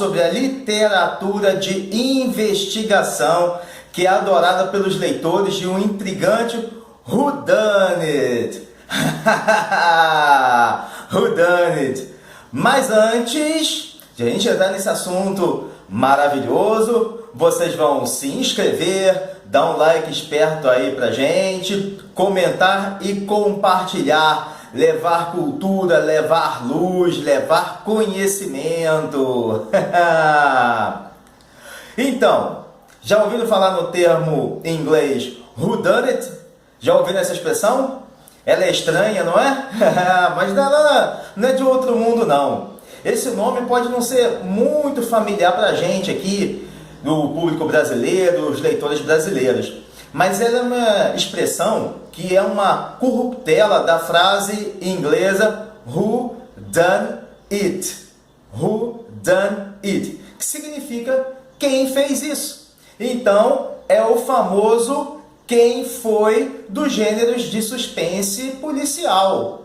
sobre a literatura de investigação que é adorada pelos leitores de um intrigante whodunit. Whodunit. Mas antes de a gente entrar nesse assunto maravilhoso, vocês vão se inscrever, dar um like esperto aí pra gente, comentar e compartilhar, levar cultura, levar luz, levar conhecimento. Então, já ouviram falar no termo em inglês whodunit? Já ouviram essa expressão? Ela é estranha, não é? Mas não é de outro mundo, não. Esse nome pode não ser muito familiar para a gente aqui, do público brasileiro, os leitores brasileiros. Mas ela é uma expressão que é uma corruptela da frase inglesa who done it. Who done it? Que significa quem fez isso. Então, é o famoso quem foi dos gêneros de suspense policial.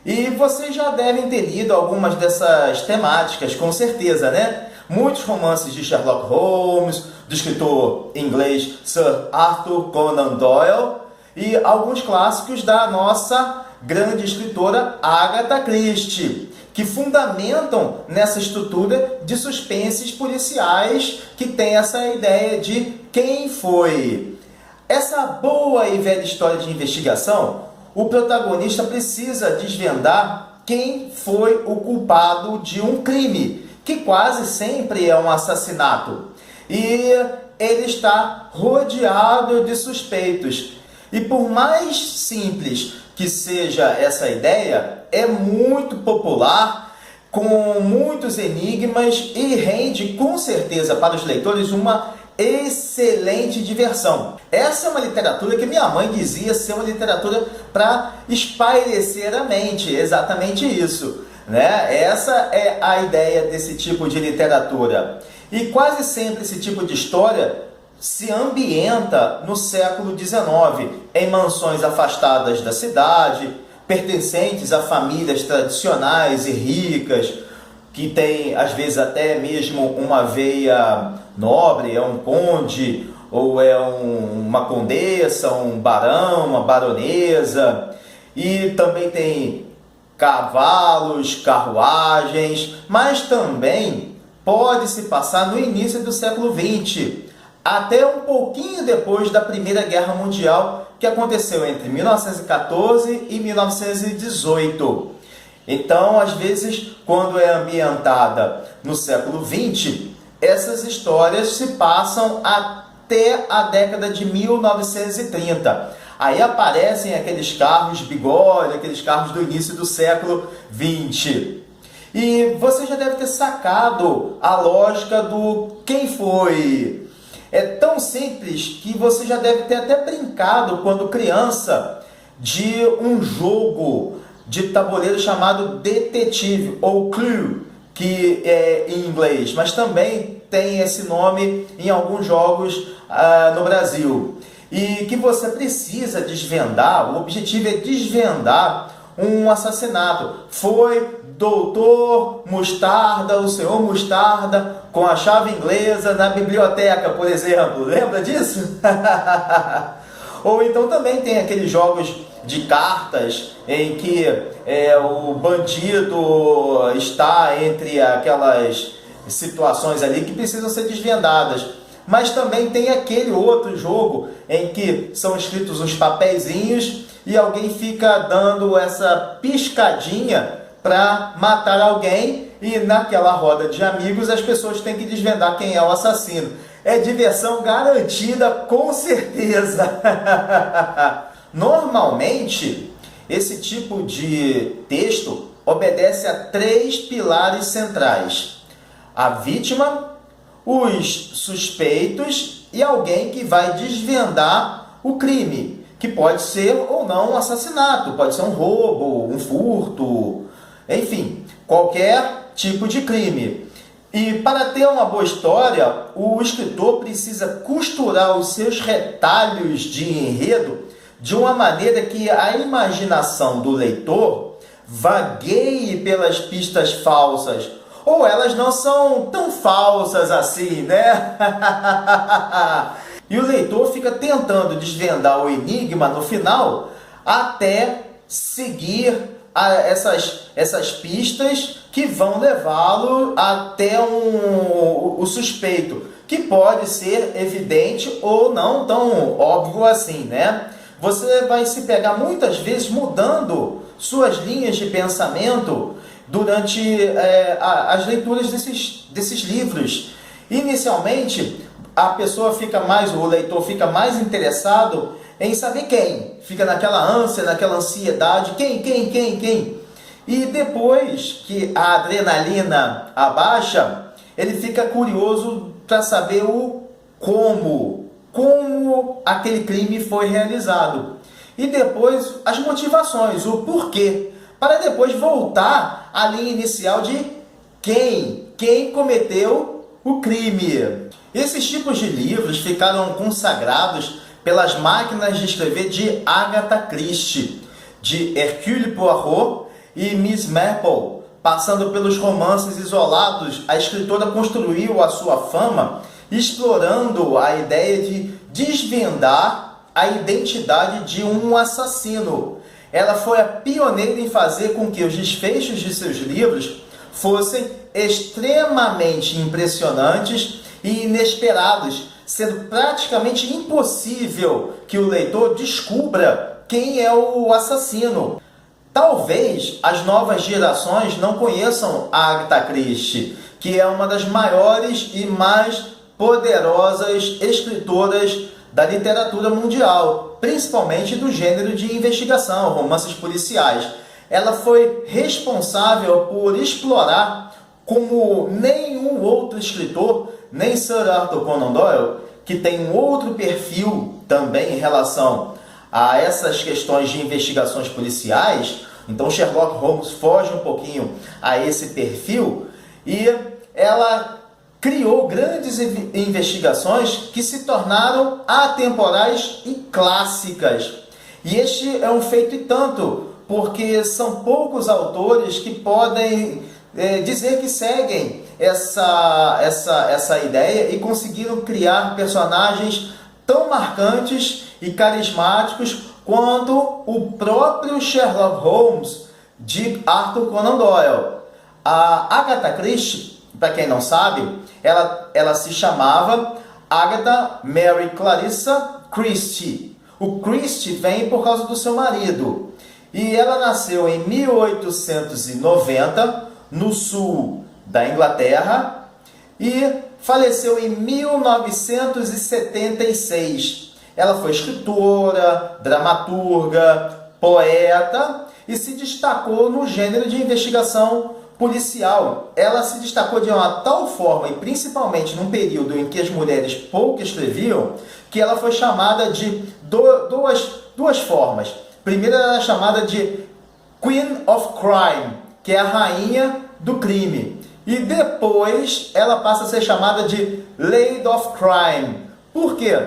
E vocês já devem ter lido algumas dessas temáticas, com certeza, né? Muitos romances de Sherlock Holmes, do escritor inglês Sir Arthur Conan Doyle, e alguns clássicos da nossa grande escritora Agatha Christie, que fundamentam nessa estrutura de suspenses policiais que tem essa ideia de quem foi. Essa boa e velha história de investigação, o protagonista precisa desvendar quem foi o culpado de um crime, que quase sempre é um assassinato. E ele está rodeado de suspeitos. E por mais simples que seja essa ideia, é muito popular, com muitos enigmas e rende com certeza para os leitores uma excelente diversão. Essa é uma literatura que minha mãe dizia ser uma literatura para espairecer a mente, exatamente isso, né? Essa é a ideia desse tipo de literatura. E quase sempre esse tipo de história se ambienta no século XIX, em mansões afastadas da cidade, pertencentes a famílias tradicionais e ricas, que tem às vezes até mesmo uma veia nobre, é um conde, ou é uma condessa, um barão, uma baronesa, e também tem cavalos, carruagens, mas também pode se passar no início do século XX, até um pouquinho depois da Primeira Guerra Mundial, que aconteceu entre 1914 e 1918. Então, às vezes, quando é ambientada no século XX, essas histórias se passam até a década de 1930. Aí aparecem aqueles carros bigode, aqueles carros do início do século XX. E você já deve ter sacado a lógica do quem foi. É tão simples que você já deve ter até brincado quando criança de um jogo de tabuleiro chamado Detetive, ou Clue, que é em inglês, mas também tem esse nome em alguns jogos no Brasil. E que você precisa desvendar, o objetivo é desvendar um assassinato. Foi Doutor Mostarda, o Senhor Mostarda, com a chave inglesa na biblioteca, por exemplo. Lembra disso? Ou então também tem aqueles jogos de cartas em que o bandido está entre aquelas situações ali que precisam ser desvendadas. Mas também tem aquele outro jogo em que são escritos os papeizinhos e alguém fica dando essa piscadinha para matar alguém, e naquela roda de amigos as pessoas têm que desvendar quem é o assassino. É diversão garantida, com certeza. Normalmente, esse tipo de texto obedece a 3 pilares centrais: a vítima, os suspeitos e alguém que vai desvendar o crime, que pode ser ou não um assassinato, pode ser um roubo, um furto, enfim, qualquer tipo de crime. E para ter uma boa história, o escritor precisa costurar os seus retalhos de enredo de uma maneira que a imaginação do leitor vagueie pelas pistas falsas, ou elas não são tão falsas assim, né? E o leitor fica tentando desvendar o enigma no final até seguir essas pistas que vão levá-lo até o suspeito, que pode ser evidente ou não tão óbvio assim, né? Você vai se pegar muitas vezes mudando suas linhas de pensamento durante as leituras desses livros. Inicialmente, o leitor fica mais interessado em saber quem. Fica naquela ânsia, naquela ansiedade, quem? E depois que a adrenalina abaixa, ele fica curioso para saber o como aquele crime foi realizado. E depois as motivações, o porquê, para depois voltar à linha inicial de quem cometeu o crime. Esses tipos de livros ficaram consagrados pelas máquinas de escrever de Agatha Christie, de Hercule Poirot e Miss Marple. Passando pelos romances isolados, a escritora construiu a sua fama explorando a ideia de desvendar a identidade de um assassino. Ela foi a pioneira em fazer com que os desfechos de seus livros fossem extremamente impressionantes e inesperados, sendo praticamente impossível que o leitor descubra quem é o assassino. Talvez as novas gerações não conheçam a Agatha Christie, que é uma das maiores e mais poderosas escritoras da literatura mundial, principalmente do gênero de investigação, romances policiais. Ela foi responsável por explorar, como nenhum outro escritor, nem Sir Arthur Conan Doyle, que tem um outro perfil também em relação a essas questões de investigações policiais. Então Sherlock Holmes foge um pouquinho a esse perfil e ela criou grandes investigações que se tornaram atemporais e clássicas. E este é um feito e tanto, porque são poucos autores que podem dizer que seguem essa ideia e conseguiram criar personagens tão marcantes e carismáticos quanto o próprio Sherlock Holmes de Arthur Conan Doyle. A Agatha Christie, para quem não sabe, ela se chamava Agatha Mary Clarissa Christie. O Christie vem por causa do seu marido. E ela nasceu em 1890, no sul da Inglaterra, e faleceu em 1976. Ela foi escritora, dramaturga, poeta e se destacou no gênero de investigação policial. Ela se destacou de uma tal forma, e principalmente num período em que as mulheres pouco escreviam, que ela foi chamada de duas formas. Primeiro, ela era chamada de Queen of Crime, que é a rainha do crime. E depois ela passa a ser chamada de Lady of Crime. Por quê?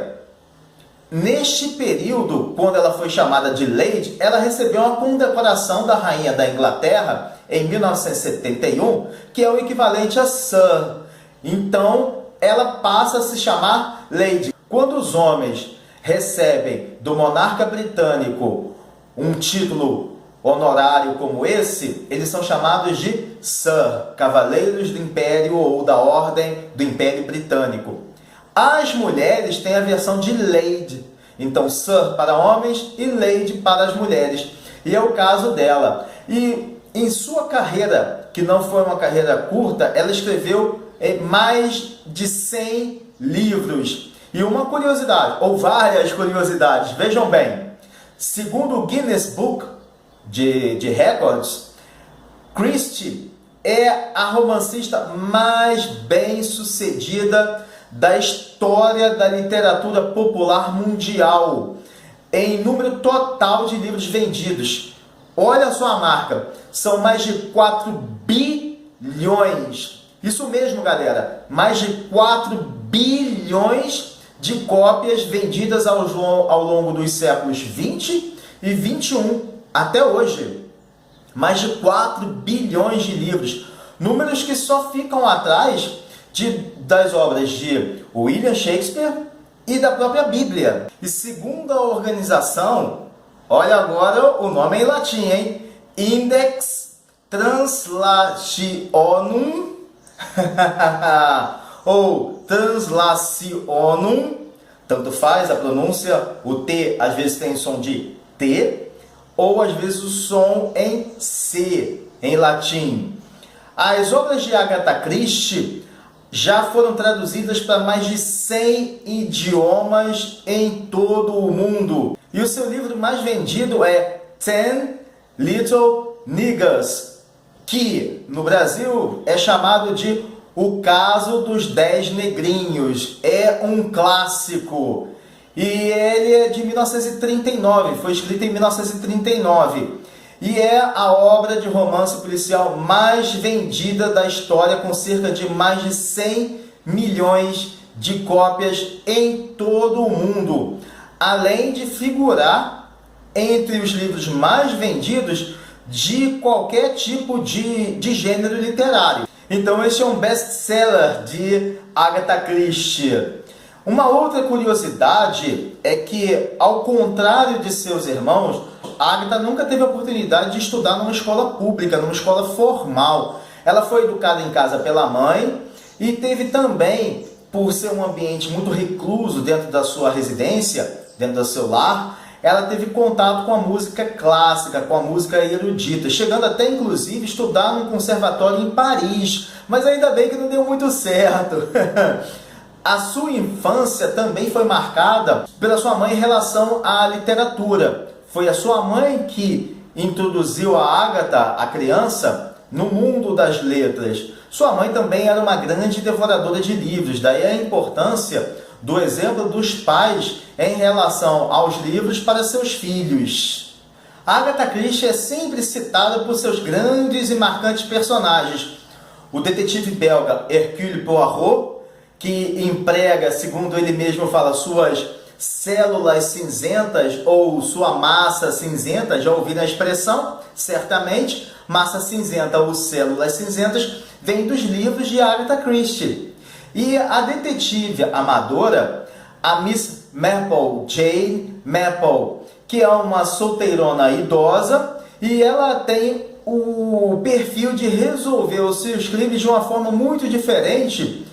Neste período, quando ela foi chamada de Lady, ela recebeu uma condecoração da rainha da Inglaterra em 1971, que é o equivalente a Sir. Então, ela passa a se chamar Lady. Quando os homens recebem do monarca britânico um título honorário como esse, eles são chamados de Sir, Cavaleiros do Império ou da Ordem do Império Britânico. As mulheres têm a versão de Lady, então Sir para homens e Lady para as mulheres. E é o caso dela. E em sua carreira, que não foi uma carreira curta, ela escreveu mais de 100 livros. E uma curiosidade, ou várias curiosidades, vejam bem. Segundo o Guinness Book de Records, Christie é a romancista mais bem sucedida da história da literatura popular mundial, em número total de livros vendidos. Olha só a marca, são mais de 4 bilhões. Isso mesmo, galera, mais de 4 bilhões de cópias vendidas ao longo dos séculos 20 e 21 até hoje. Mais de 4 bilhões de livros. Números que só ficam atrás das obras de William Shakespeare e da própria Bíblia. E segundo a organização, olha agora o nome em latim, hein? Index Translationum ou Translationum, tanto faz a pronúncia, o T às vezes tem som de T, ou às vezes o som em C, em latim. As obras de Agatha Christie já foram traduzidas para mais de 100 idiomas em todo o mundo. E o seu livro mais vendido é Ten Little Niggers, que no Brasil é chamado de O Caso dos 10 Negrinhos. É um clássico. E ele é de 1939, foi escrito em 1939. E é a obra de romance policial mais vendida da história, com cerca de mais de 100 milhões de cópias em todo o mundo. Além de figurar entre os livros mais vendidos de qualquer tipo de gênero literário. Então este é um best-seller de Agatha Christie. Uma outra curiosidade é que, ao contrário de seus irmãos, Agatha nunca teve a oportunidade de estudar numa escola pública, numa escola formal. Ela foi educada em casa pela mãe e teve também, por ser um ambiente muito recluso dentro da sua residência, dentro do seu lar, ela teve contato com a música clássica, com a música erudita, chegando até inclusive estudar num conservatório em Paris, mas ainda bem que não deu muito certo. A sua infância também foi marcada pela sua mãe em relação à literatura. Foi a sua mãe que introduziu a Agatha, a criança, no mundo das letras. Sua mãe também era uma grande devoradora de livros, daí a importância do exemplo dos pais em relação aos livros para seus filhos. Agatha Christie é sempre citada por seus grandes e marcantes personagens. O detetive belga Hercule Poirot, que emprega, segundo ele mesmo fala, suas células cinzentas ou sua massa cinzenta, já ouviram a expressão? Certamente, massa cinzenta ou células cinzentas vem dos livros de Agatha Christie. E a detetive amadora, a Miss Marple, Jane Marple, que é uma solteirona idosa, e ela tem o perfil de resolver os seus crimes de uma forma muito diferente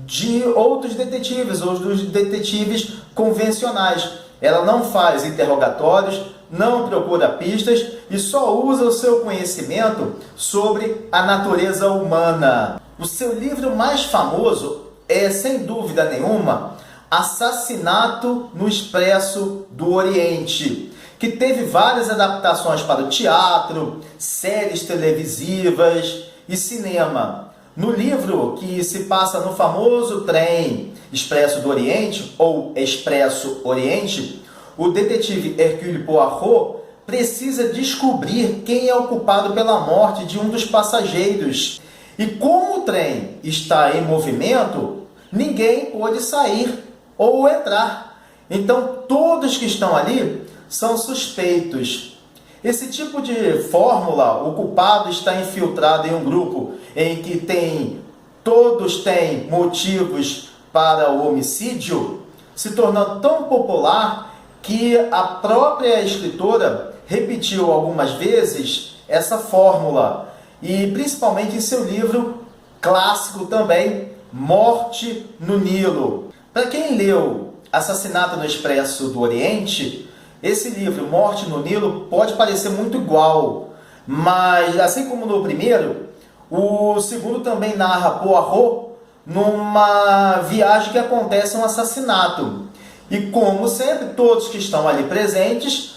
de outros detetives, ou dos detetives convencionais. Ela não faz interrogatórios, não procura pistas e só usa o seu conhecimento sobre a natureza humana. O seu livro mais famoso é, sem dúvida nenhuma, Assassinato no Expresso do Oriente, que teve várias adaptações para o teatro, séries televisivas e cinema. No livro, que se passa no famoso trem Expresso do Oriente, ou Expresso Oriente, o detetive Hercule Poirot precisa descobrir quem é o culpado pela morte de um dos passageiros. E como o trem está em movimento, ninguém pode sair ou entrar. Então, todos que estão ali são suspeitos. Esse tipo de fórmula, o culpado está infiltrado em um grupo em que todos têm motivos para o homicídio, se tornou tão popular que a própria escritora repetiu algumas vezes essa fórmula, e principalmente em seu livro clássico também, Morte no Nilo. Para quem leu Assassinato no Expresso do Oriente, esse livro, Morte no Nilo, pode parecer muito igual, mas assim como no primeiro, o segundo também narra Poirot numa viagem que acontece um assassinato. E como sempre, todos que estão ali presentes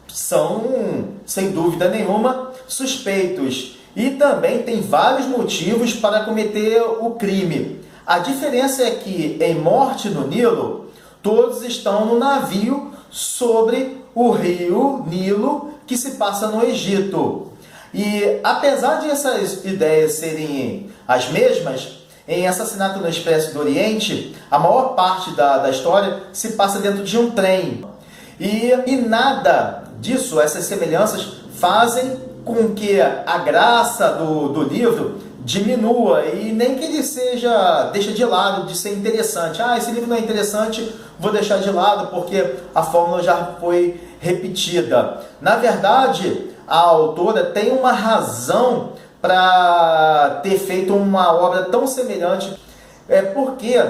são, sem dúvida nenhuma, suspeitos. E também tem vários motivos para cometer o crime. A diferença é que em Morte no Nilo, todos estão no navio sobre o rio Nilo, que se passa no Egito. E apesar de essas ideias serem as mesmas, em Assassinato no Expresso do Oriente, a maior parte da história se passa dentro de um trem. E nada disso, essas semelhanças, fazem com que a graça do livro diminua e nem que ele deixa de lado de ser interessante. Esse livro não é interessante, vou deixar de lado porque a fórmula já foi repetida. Na verdade, a autora tem uma razão para ter feito uma obra tão semelhante, porque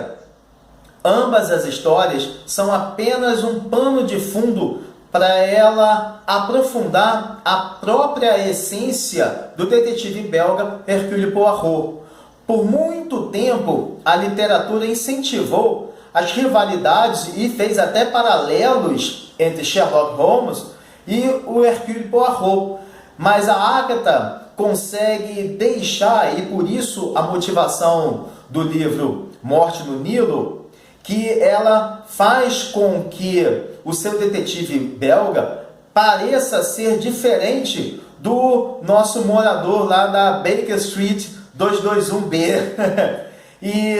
ambas as histórias são apenas um pano de fundo para ela aprofundar a própria essência do detetive belga Hercule Poirot. Por muito tempo, a literatura incentivou as rivalidades e fez até paralelos entre Sherlock Holmes e o Hercule Poirot. Mas a Agatha consegue deixar, e por isso a motivação do livro Morte no Nilo, que ela faz com que o seu detetive belga pareça ser diferente do nosso morador lá da Baker Street 221B. E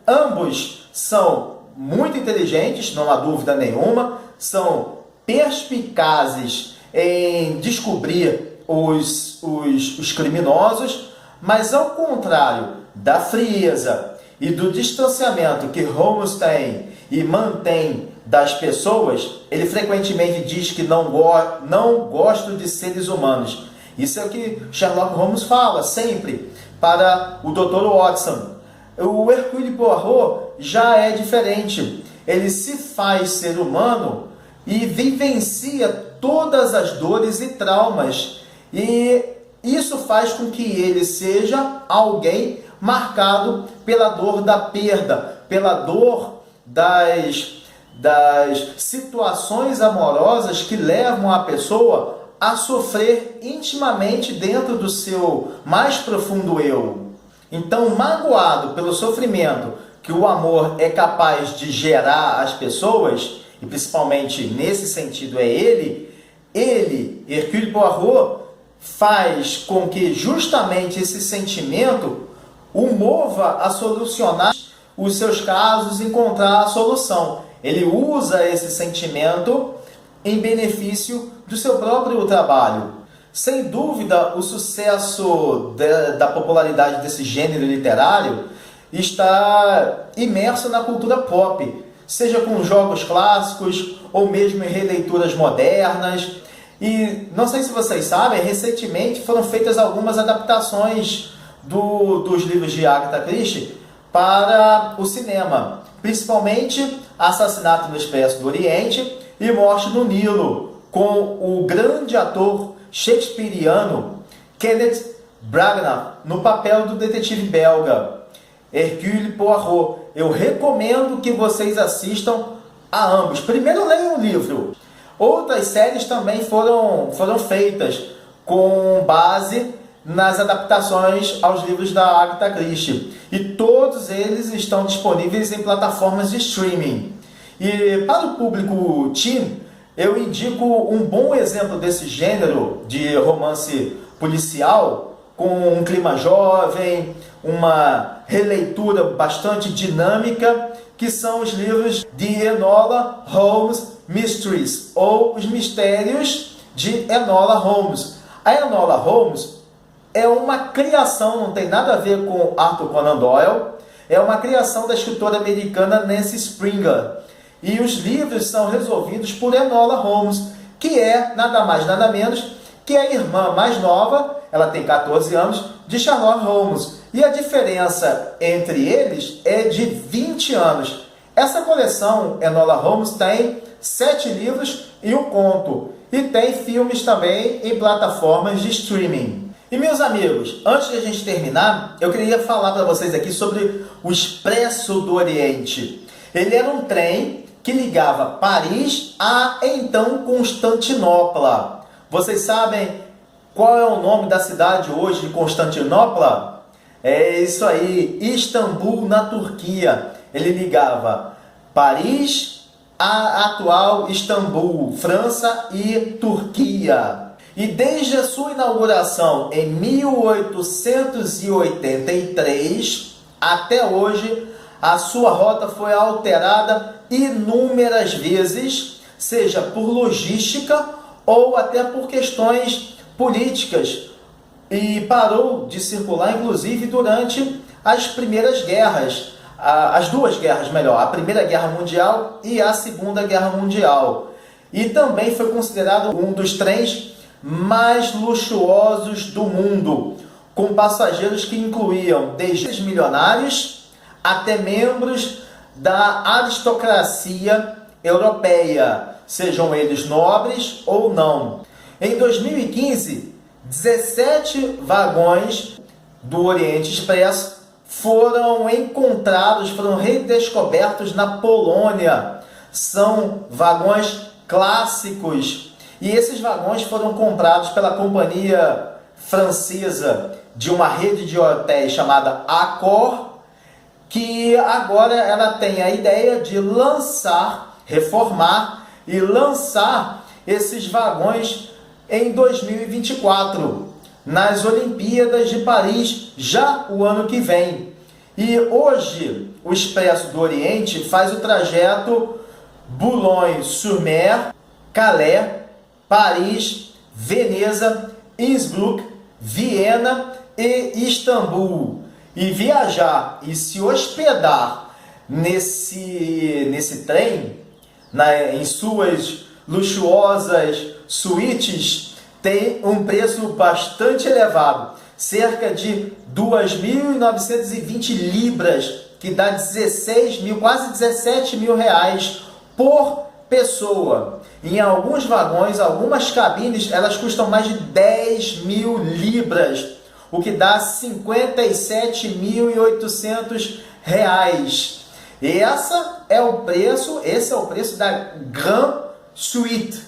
ambos são muito inteligentes, não há dúvida nenhuma, são perspicazes em descobrir os criminosos, mas ao contrário da frieza e do distanciamento que Holmes tem e mantém das pessoas, ele frequentemente diz que não gosto de seres humanos. Isso é o que Sherlock Holmes fala sempre para o Dr. Watson. O Hercule Poirot já é diferente. Ele se faz ser humano e vivencia todas as dores e traumas. E isso faz com que ele seja alguém marcado pela dor da perda, pela dor das situações amorosas que levam a pessoa a sofrer intimamente dentro do seu mais profundo eu. Então, magoado pelo sofrimento que o amor é capaz de gerar às pessoas, e principalmente nesse sentido Hercule Poirot, faz com que justamente esse sentimento o mova a solucionar os seus casos e encontrar a solução. Ele usa esse sentimento em benefício do seu próprio trabalho. Sem dúvida, o sucesso da popularidade desse gênero literário está imerso na cultura pop, seja com jogos clássicos ou mesmo em releituras modernas. E não sei se vocês sabem, recentemente foram feitas algumas adaptações dos livros de Agatha Christie para o cinema, principalmente Assassinato no Expresso do Oriente e Morte no Nilo, com o grande ator shakespeariano Kenneth Branagh no papel do detetive belga Hercule Poirot. Eu recomendo que vocês assistam a ambos. Primeiro leiam o livro. Outras séries também foram feitas com base nas adaptações aos livros da Agatha Christie. E todos eles estão disponíveis em plataformas de streaming. E para o público teen, eu indico um bom exemplo desse gênero de romance policial, com um clima jovem, uma releitura bastante dinâmica, que são os livros de Enola Holmes Mysteries, ou Os Mistérios de Enola Holmes. A Enola Holmes é uma criação, não tem nada a ver com Arthur Conan Doyle, é uma criação da escritora americana Nancy Springer. E os livros são resolvidos por Enola Holmes, que é nada mais nada menos que a irmã mais nova, ela tem 14 anos, de Sherlock Holmes. E a diferença entre eles é de 20 anos. Essa coleção Enola Holmes tem 7 livros e um conto. E tem filmes também em plataformas de streaming. E meus amigos, antes de a gente terminar, eu queria falar para vocês aqui sobre o Expresso do Oriente. Ele era um trem que ligava Paris a então Constantinopla. Vocês sabem qual é o nome da cidade hoje de Constantinopla? É isso aí, Istambul, na Turquia. Ele ligava Paris a atual Istambul, França e Turquia. E desde a sua inauguração em 1883 até hoje, a sua rota foi alterada inúmeras vezes, seja por logística ou até por questões políticas e parou de circular, inclusive, durante as primeiras guerras, as duas guerras, melhor, a Primeira Guerra Mundial e a Segunda Guerra Mundial. E também foi considerado um dos trens mais luxuosos do mundo, com passageiros que incluíam desde milionários até membros da aristocracia europeia, sejam eles nobres ou não. Em 2015, 17 vagões do Oriente Expresso foram encontrados, foram redescobertos na Polônia. São vagões clássicos e esses vagões foram comprados pela companhia francesa de uma rede de hotéis chamada Accor, que agora ela tem a ideia de lançar, reformar e lançar esses vagões em 2024, nas Olimpíadas de Paris, já o ano que vem. E hoje o Expresso do Oriente faz o trajeto Boulogne-sur-Mer, Calais, Paris, Veneza, Innsbruck, Viena e Istambul. E viajar e se hospedar nesse trem, em suas luxuosas suítes, tem um preço bastante elevado, cerca de 2.920 libras, que dá 16 mil, quase 17 mil reais por pessoa. Em alguns vagões, algumas cabines, elas custam mais de 10 mil libras, o que dá 57.800 reais. Esse é o preço da Grand Suite.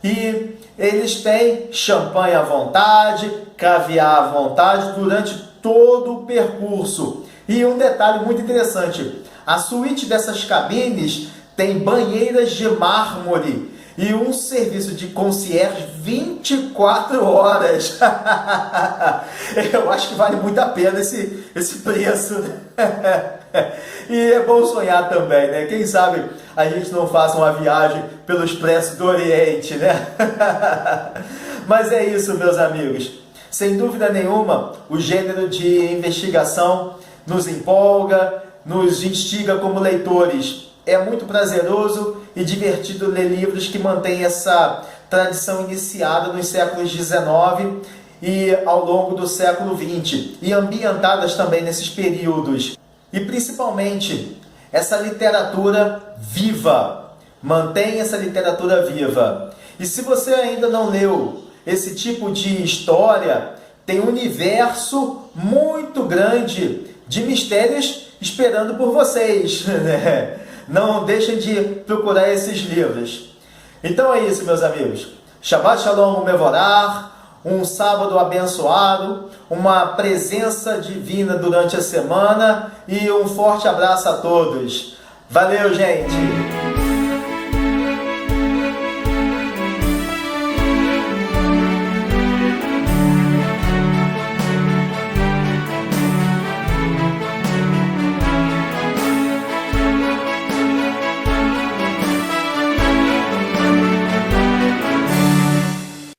E eles têm champanhe à vontade, caviar à vontade durante todo o percurso. E um detalhe muito interessante, a suíte dessas cabines tem banheiras de mármore e um serviço de concierge 24 horas. Eu acho que vale muito a pena esse preço. E é bom sonhar também, né? Quem sabe a gente não faça uma viagem pelo Expresso do Oriente, né? Mas é isso, meus amigos. Sem dúvida nenhuma, o gênero de investigação nos empolga, nos instiga como leitores. É muito prazeroso e divertido ler livros que mantêm essa tradição iniciada nos séculos XIX e ao longo do século XX, e ambientadas também nesses períodos. E principalmente, essa literatura viva. Mantenha essa literatura viva. E se você ainda não leu esse tipo de história, tem um universo muito grande de mistérios esperando por vocês, né? Não deixem de procurar esses livros. Então é isso, meus amigos. Shabbat Shalom Umevorach, um sábado abençoado, uma presença divina durante a semana e um forte abraço a todos. Valeu, gente!